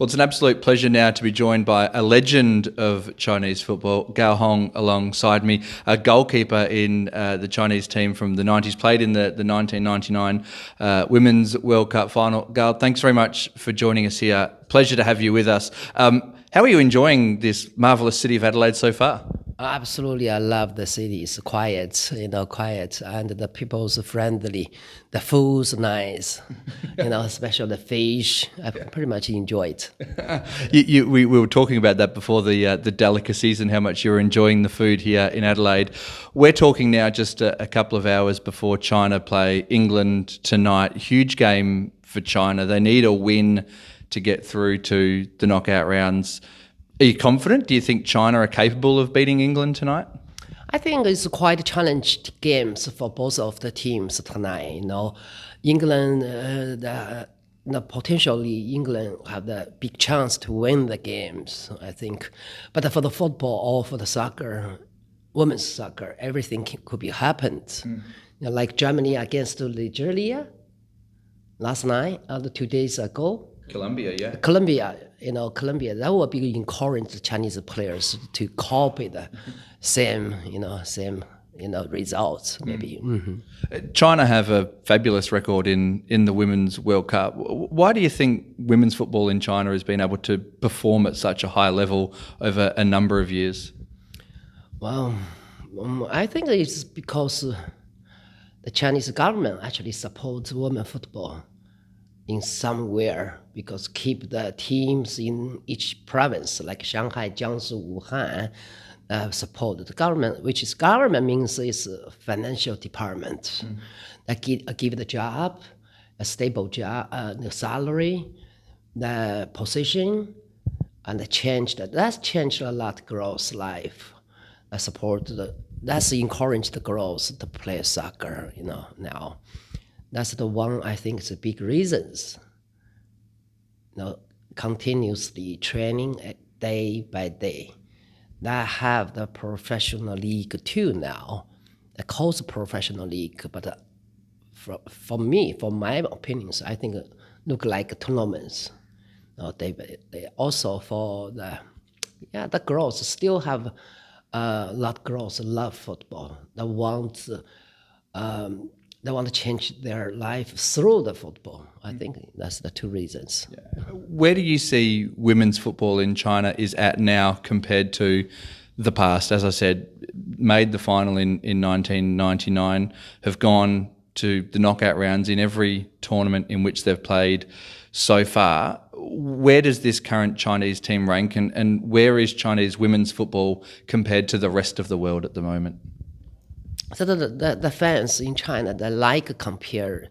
Well, it's an absolute pleasure now to be joined by a legend of Chinese football, Gao Hong, alongside me, a goalkeeper in the Chinese team from the 90s, played in the 1999 Women's World Cup final. Gao, thanks very much for joining us here. Pleasure to have you with us. How are you enjoying this marvellous city of Adelaide so far? Absolutely, I love the city. It's quiet, quiet, and the people's friendly. The food's nice, especially the fish. I pretty much enjoy it. We were talking about that before, the delicacies and how much you're enjoying the food here in Adelaide. We're talking now just a couple of hours before China play England tonight. Huge game for China. They need a win to get through to the knockout rounds. Are you confident? Do you think China are capable of beating England tonight? I think it's quite challenged games for both of the teams tonight. England, potentially England have the big chance to win the games, I think. But for the football or for the soccer, women's soccer, everything could be happened. Like Germany against Nigeria last night, 2 days ago. Colombia, yeah. Colombia, that will be encourage the Chinese players to copy the same results, maybe. China have a fabulous record in the Women's World Cup. Why do you think women's football in China has been able to perform at such a high level over a number of years? Well, I think it's because the Chinese government actually supports women football in somewhere, because keep the teams in each province, like Shanghai, Jiangsu, Wuhan, support the government, which is government means is financial department. That give the job, a stable job, the salary, the position, and that's changed a lot girls' life. That's encouraged the girls to play soccer, now. That's the one I think is the big reasons. Continuously training day by day. They have the professional league too now. They call it professional league, but for me, for my opinions, I think it look like tournaments. They also for the girls still have a lot of girls love football. They want to change their life through the football. I think that's the two reasons. Where do you see women's football in China is at now compared to the past? As I said, made the final in 1999, have gone to the knockout rounds in every tournament in which they've played so far. Where does this current Chinese team rank, and where is Chinese women's football compared to the rest of the world at the moment? So the fans in China, they like compare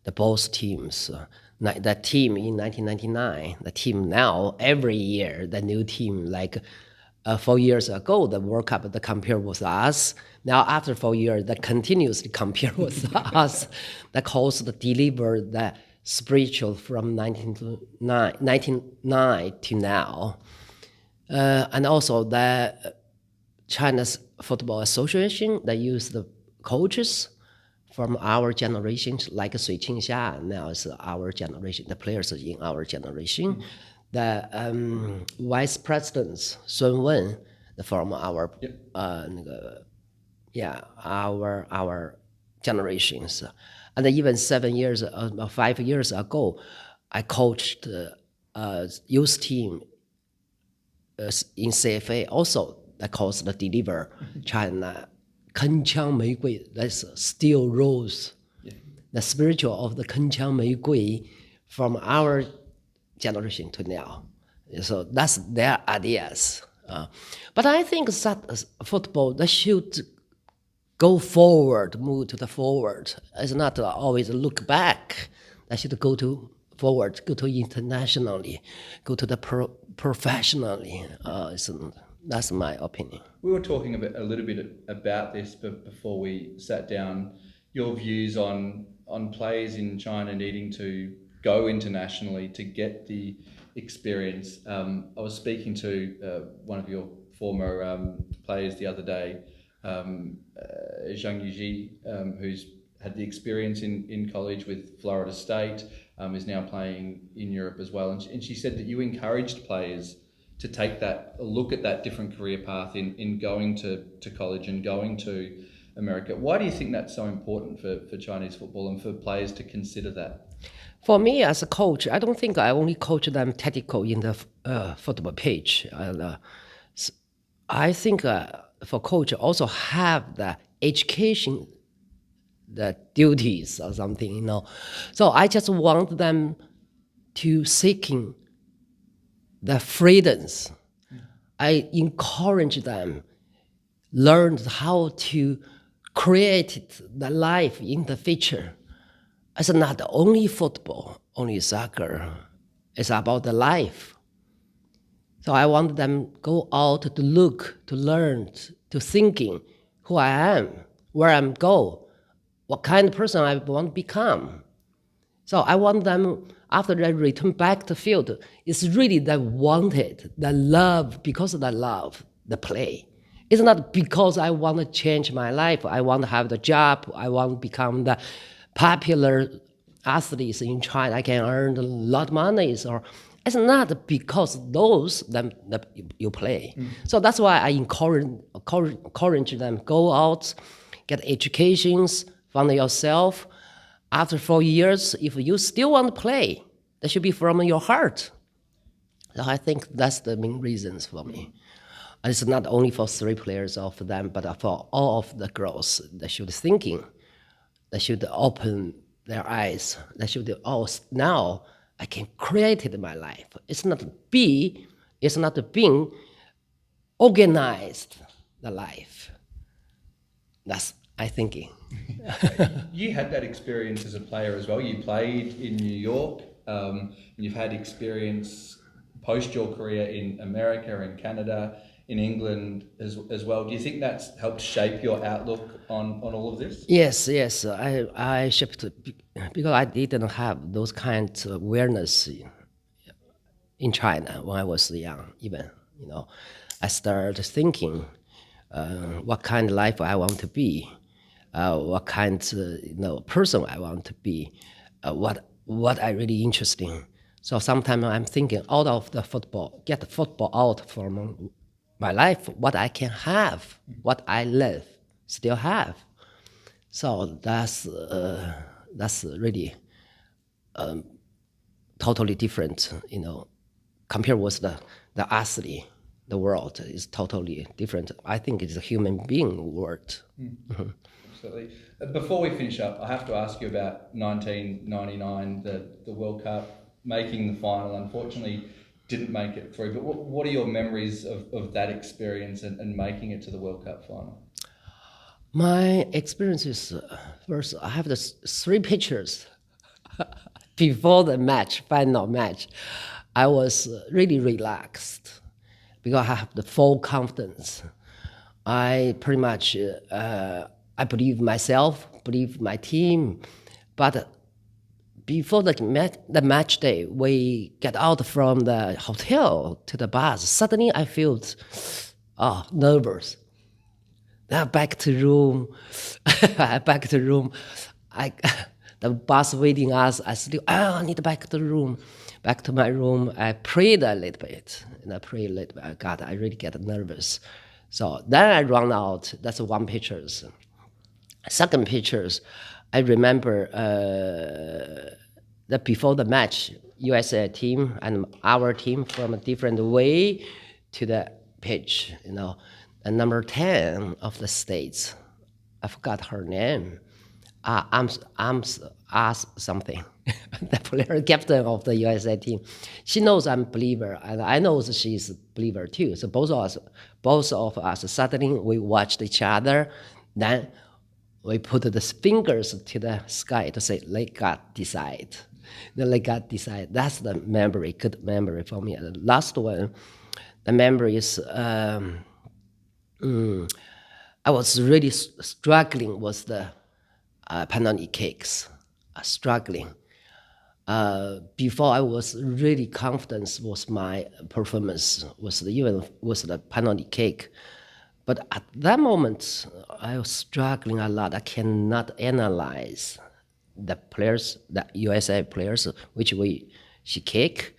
the both teams. Like the team in 1999, the team now, every year, the new team, like 4 years ago, the World Cup, they compare with us. Now after 4 years, they continuously compare with us. That calls the deliver the spiritual from 1999 to now. And also the China's Football Association, they use the coaches from our generations, like Sui Qingxia, now is our generation, the players in our generation. The vice presidents, Sun Wen, from our our generations. And even 5 years ago, I coached youth team in CFA also. That calls the deliver China. 铿锵玫瑰, that's still rose. The spiritual of the 铿锵玫瑰from our generation to now. So that's their ideas. But I think that football, they should go forward, move to the forward. It's not always look back. They should go to forward, go to internationally, go to the professionally. That's my opinion. We were talking a little bit about this before we sat down. Your views on players in China needing to go internationally to get the experience. I was speaking to one of your former players the other day, Zhang Yuji, who's had the experience in college with Florida State, is now playing in Europe as well. And she said that you encouraged players to take a look at that different career path in going to college and going to America. Why do you think that's so important for Chinese football and for players to consider that? For me as a coach, I don't think I only coach them tactical in the football pitch. I think for coach also have the education, the duties or something, So I just want them to seeking the freedoms. I encourage them learn how to create the life in the future. It's not only football, only soccer. It's about the life. So I want them go out to look, to learn, to thinking who I am, where I'm going, what kind of person I want to become. So I want them, after they return back to the field, it's really they wanted, the love, because of the love, the play. It's not because I want to change my life, I want to have the job, I want to become the popular athletes in China, I can earn a lot of money. Or it's not because those that you play. So that's why I encourage them, go out, get educations, find yourself. After 4 years, if you still want to play, that should be from your heart. So I think that's the main reasons for me. And it's not only for 3 players of them, but for all of the girls. They should thinking. They should open their eyes. They should, now I can create it in my life. It's not being organized the life. That's I thinking. You had that experience as a player as well. You played in New York. You've had experience post your career in America and Canada, in England as well. Do you think that's helped shape your outlook on all of this? Yes. I shifted because I didn't have those kinds of awareness in China when I was young. Even I started thinking what kind of life I want to be. What kind of person I want to be, what I really interesting. So sometimes I'm thinking out of the football, get the football out from my life, what I can have, what I live, still have. So that's really totally different, compared with the athlete. The world is totally different. I think it's a human being world. Mm-hmm. Absolutely. Before we finish up, I have to ask you about 1999, the World Cup, making the final. Unfortunately, didn't make it through. But what are your memories of that experience and making it to the World Cup final? My experience is, first, I have the 3 pictures before the final match. I was really relaxed because I have the full confidence. I pretty much, I believe myself, believe my team, but before the match day, we get out from the hotel to the bus. Suddenly, I felt nervous. Now back to room, the bus waiting us. I still, I need back to the room. Back to my room. I prayed a little bit, God, I really get nervous. So then I run out. That's one pictures. Second pictures, I remember that before the match, USA team and our team from a different way to the pitch, And number 10 of the states, I forgot her name. I'm asked something. The player captain of the USA team, she knows I'm a believer, and I know that she's a believer too. So both of us suddenly we watched each other, then we put the fingers to the sky to say, "Let God decide." Let God decide. That's the memory, good memory for me. And the last one, the memory is. I was really struggling with the panini cakes, struggling. Before I was really confident with my performance, even with the panini cake. But at that moment, I was struggling a lot. I cannot analyze the players, the USA players, which she kick,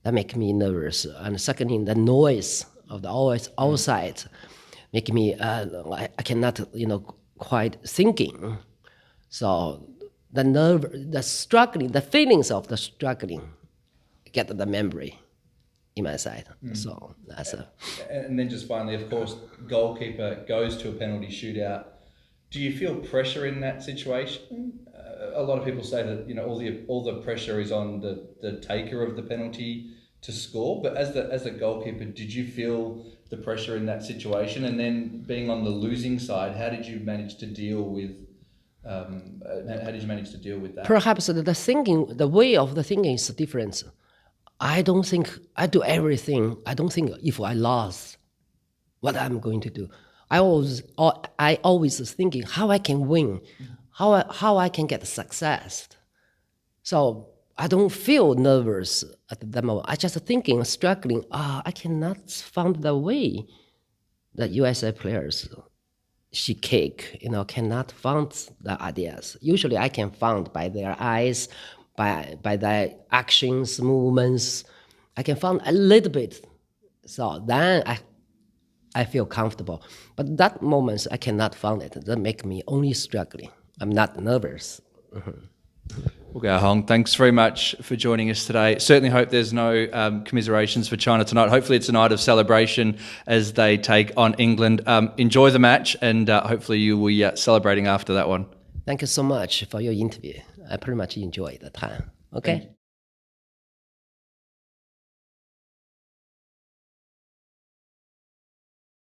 that make me nervous. And second thing, the noise of the always outside make me I cannot quite thinking. So the nerve, the struggling, the feelings of the struggling, get the memory in my side. So that's a. And then just finally, of course, goalkeeper goes to a penalty shootout. Do you feel pressure in that situation? A lot of people say that all the pressure is on the taker of the penalty to score. But as the goalkeeper, did you feel the pressure in that situation? And then being on the losing side, how did you manage to deal with? How did you manage to deal with that? Perhaps the thinking, the way of the thinking is different. I don't think I do everything. I don't think if I lost, what I'm going to do. I always thinking how I can win, how I can get success. So I don't feel nervous at the moment. I just thinking, struggling. I cannot find the way. The USA players, she kick, cannot find the ideas. Usually, I can find by their eyes, by their actions, movements. I can find a little bit. So then I feel comfortable. But that moments I cannot find it. That make me only struggling. I'm not nervous. Well, Gao Hong, thanks very much for joining us today. Certainly hope there's no commiserations for China tonight. Hopefully it's a night of celebration as they take on England. Enjoy the match, and hopefully you will be celebrating after that one. Thank you so much for your interview. I pretty much enjoyed the time. Okay.